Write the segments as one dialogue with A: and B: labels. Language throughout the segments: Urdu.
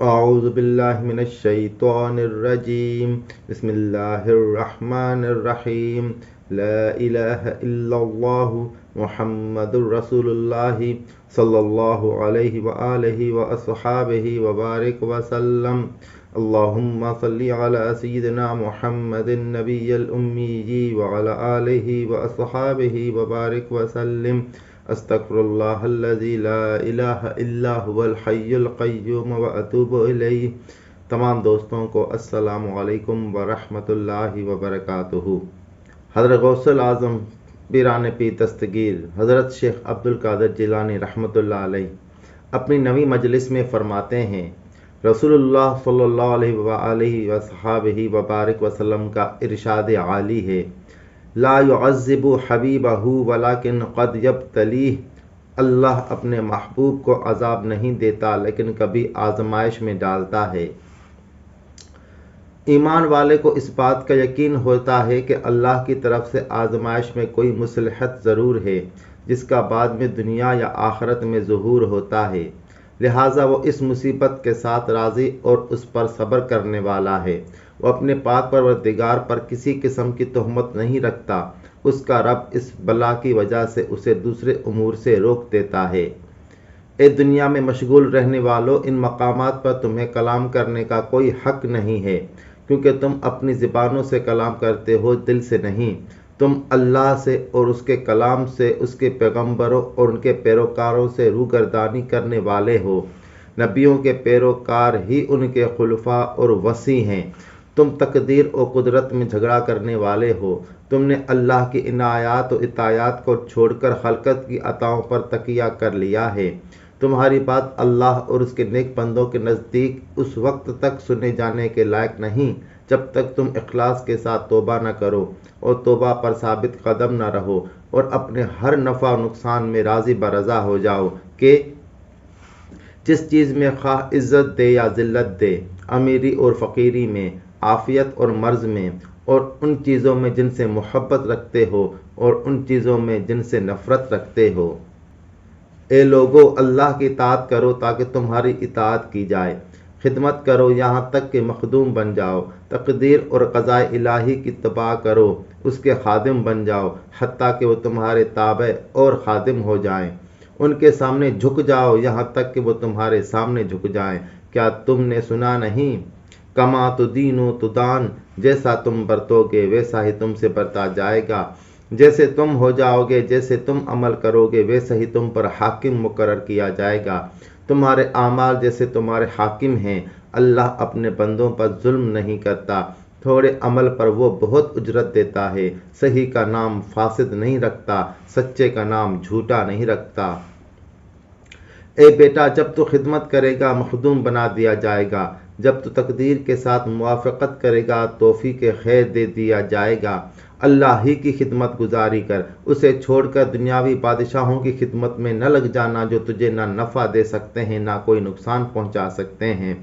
A: اعوذ باللہ من الشیطان الرجیم بسم اللہ الرحمن الرحیم لا الہ الا اللہ محمد الرسول اللہ صلی اللہ علیہ وآلہ واصحابہ وبارک وسلم اللہم صلی علی سیدنا محمد النبی الامی وعلی آلہ واصحابہ وبارک وسلم استغفر اللہ الذی لا الہ الا هو الحی القیوم واتوب الیہ۔ تمام دوستوں کو السلام علیکم ورحمۃ اللہ وبرکاتہ۔ حضرت غوث الاعظم پیران پیر دستگیر حضرت شیخ عبد القادر جیلانی رحمۃ اللہ علیہ اپنی نویں مجلس میں فرماتے ہیں، رسول اللہ صلی اللہ علیہ وآلہ وصحابہ وبارک وسلم کا ارشاد عالی ہے، لا يعذب حبیبہ ولکن قد یبتلیہ۔ اللہ اپنے محبوب کو عذاب نہیں دیتا لیکن کبھی آزمائش میں ڈالتا ہے۔ ایمان والے کو اس بات کا یقین ہوتا ہے کہ اللہ کی طرف سے آزمائش میں کوئی مصلحت ضرور ہے جس کا بعد میں دنیا یا آخرت میں ظہور ہوتا ہے، لہٰذا وہ اس مصیبت کے ساتھ راضی اور اس پر صبر کرنے والا ہے۔ وہ اپنے پاک پروردگار پر کسی قسم کی تہمت نہیں رکھتا، اس کا رب اس بلا کی وجہ سے اسے دوسرے امور سے روک دیتا ہے۔ اے دنیا میں مشغول رہنے والوں، ان مقامات پر تمہیں کلام کرنے کا کوئی حق نہیں ہے، کیونکہ تم اپنی زبانوں سے کلام کرتے ہو، دل سے نہیں۔ تم اللہ سے اور اس کے کلام سے، اس کے پیغمبروں اور ان کے پیروکاروں سے روگردانی کرنے والے ہو۔ نبیوں کے پیروکار ہی ان کے خلفاء اور وصی ہیں۔ تم تقدیر و قدرت میں جھگڑا کرنے والے ہو۔ تم نے اللہ کی عنایات و اطاعت کو چھوڑ کر خلقت کی عطاؤں پر تکیہ کر لیا ہے۔ تمہاری بات اللہ اور اس کے نیک بندوں کے نزدیک اس وقت تک سنے جانے کے لائق نہیں جب تک تم اخلاص کے ساتھ توبہ نہ کرو اور توبہ پر ثابت قدم نہ رہو اور اپنے ہر نفع و نقصان میں راضی برضا ہو جاؤ کہ جس چیز میں خواہ عزت دے یا ذلت دے، امیری اور فقیری میں، عافیت اور مرض میں، اور ان چیزوں میں جن سے محبت رکھتے ہو اور ان چیزوں میں جن سے نفرت رکھتے ہو۔ اے لوگو، اللہ کی اطاعت کرو تاکہ تمہاری اطاعت کی جائے، خدمت کرو یہاں تک کہ مخدوم بن جاؤ، تقدیر اور قضاء الہی کی اتباع کرو، اس کے خادم بن جاؤ حتیٰ کہ وہ تمہارے تابع اور خادم ہو جائیں، ان کے سامنے جھک جاؤ یہاں تک کہ وہ تمہارے سامنے جھک جائیں۔ کیا تم نے سنا نہیں؟ کما تدین تدان، جیسا تم برتو گے ویسا ہی تم سے برتا جائے گا، جیسے تم ہو جاؤ گے، جیسے تم عمل کرو گے ویسے ہی تم پر حاکم مقرر کیا جائے گا۔ تمہارے اعمال جیسے تمہارے حاکم ہیں۔ اللہ اپنے بندوں پر ظلم نہیں کرتا، تھوڑے عمل پر وہ بہت اجرت دیتا ہے۔ صحیح کا نام فاسد نہیں رکھتا، سچے کا نام جھوٹا نہیں رکھتا۔ اے بیٹا، جب تو خدمت کرے گا مخدوم بنا دیا جائے گا، جب تو تقدیر کے ساتھ موافقت کرے گا توفیق خیر دے دیا جائے گا۔ اللہ ہی کی خدمت گزاری کر، اسے چھوڑ کر دنیاوی بادشاہوں کی خدمت میں نہ لگ جانا جو تجھے نہ نفع دے سکتے ہیں نہ کوئی نقصان پہنچا سکتے ہیں۔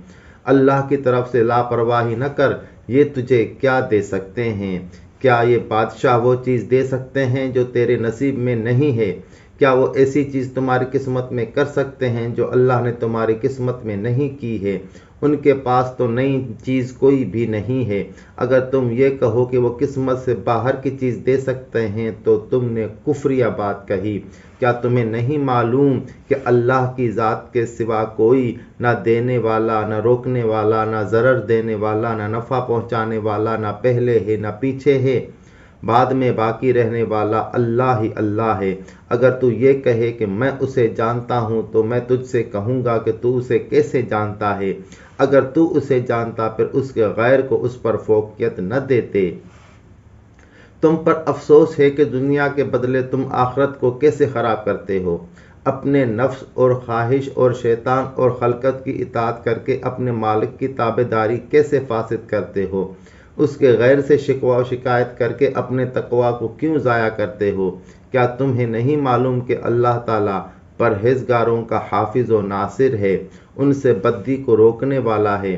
A: اللہ کی طرف سے لاپرواہی نہ کر، یہ تجھے کیا دے سکتے ہیں؟ کیا یہ بادشاہ وہ چیز دے سکتے ہیں جو تیرے نصیب میں نہیں ہے؟ کیا وہ ایسی چیز تمہاری قسمت میں کر سکتے ہیں جو اللہ نے تمہاری قسمت میں نہیں کی ہے؟ ان کے پاس تو نئی چیز کوئی بھی نہیں ہے۔ اگر تم یہ کہو کہ وہ قسمت سے باہر کی چیز دے سکتے ہیں تو تم نے کفریہ بات کہی۔ کیا تمہیں نہیں معلوم کہ اللہ کی ذات کے سوا کوئی نہ دینے والا، نہ روکنے والا، نہ ضرر دینے والا، نہ نفع پہنچانے والا، نہ پہلے ہے نہ پیچھے ہے، بعد میں باقی رہنے والا اللہ ہی اللہ ہے۔ اگر تو یہ کہے کہ میں اسے جانتا ہوں تو میں تجھ سے کہوں گا کہ تو اسے کیسے جانتا ہے؟ اگر تو اسے جانتا پھر اس کے غیر کو اس پر فوقیت نہ دیتے۔ تم پر افسوس ہے کہ دنیا کے بدلے تم آخرت کو کیسے خراب کرتے ہو، اپنے نفس اور خواہش اور شیطان اور خلقت کی اطاعت کر کے اپنے مالک کی تابعداری کیسے فاسد کرتے ہو، اس کے غیر سے شکوہ و شکایت کر کے اپنے تقوی کو کیوں ضائع کرتے ہو؟ کیا تمہیں نہیں معلوم کہ اللہ تعالیٰ پرہیزگاروں کا حافظ و ناصر ہے، ان سے بدی کو روکنے والا ہے،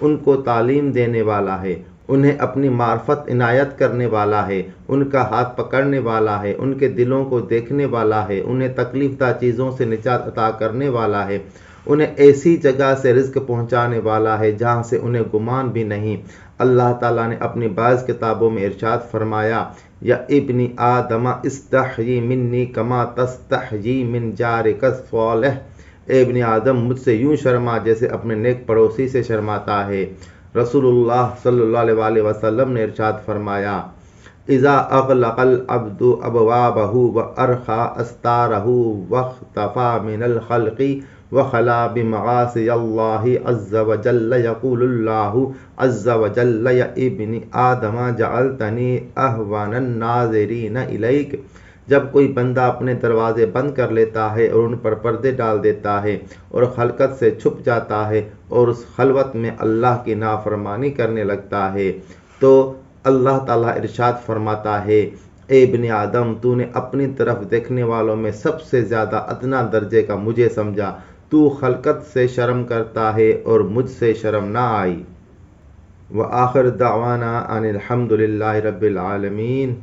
A: ان کو تعلیم دینے والا ہے، انہیں اپنی معرفت عنایت کرنے والا ہے، ان کا ہاتھ پکڑنے والا ہے، ان کے دلوں کو دیکھنے والا ہے، انہیں تکلیف دہ چیزوں سے نجات عطا کرنے والا ہے، انہیں ایسی جگہ سے رزق پہنچانے والا ہے جہاں سے انہیں گمان بھی نہیں۔ اللہ تعالیٰ نے اپنی بعض کتابوں میں ارشاد فرمایا، یا ابن آدم استحیی منی کما تستحیی من جارک الصالح، اے ابن آدم مجھ سے یوں شرما جیسے اپنے نیک پڑوسی سے شرماتا ہے۔ رسول اللہ صلی اللہ علیہ وآلہ وسلم نے ارشاد فرمایا، اذا اغلق العبد ابوابہ وارخى استارہ واختفى من الخلق وخلا بمعاصی اللہ عز وجل یقول اللہ عز وجل یا ابن آدم جعلتنی اہون الناظرین الیک۔ جب کوئی بندہ اپنے دروازے بند کر لیتا ہے اور ان پر پردے ڈال دیتا ہے اور خلقت سے چھپ جاتا ہے اور اس خلوت میں اللہ کی نافرمانی کرنے لگتا ہے، تو اللہ تعالیٰ ارشاد فرماتا ہے، اے ابن آدم تو نے اپنی طرف دیکھنے والوں میں سب سے زیادہ ادنا درجے کا مجھے سمجھا، تو خلقت سے شرم کرتا ہے اور مجھ سے شرم نہ آئی۔ وآخر دعوانا ان الحمد للہ رب العالمین۔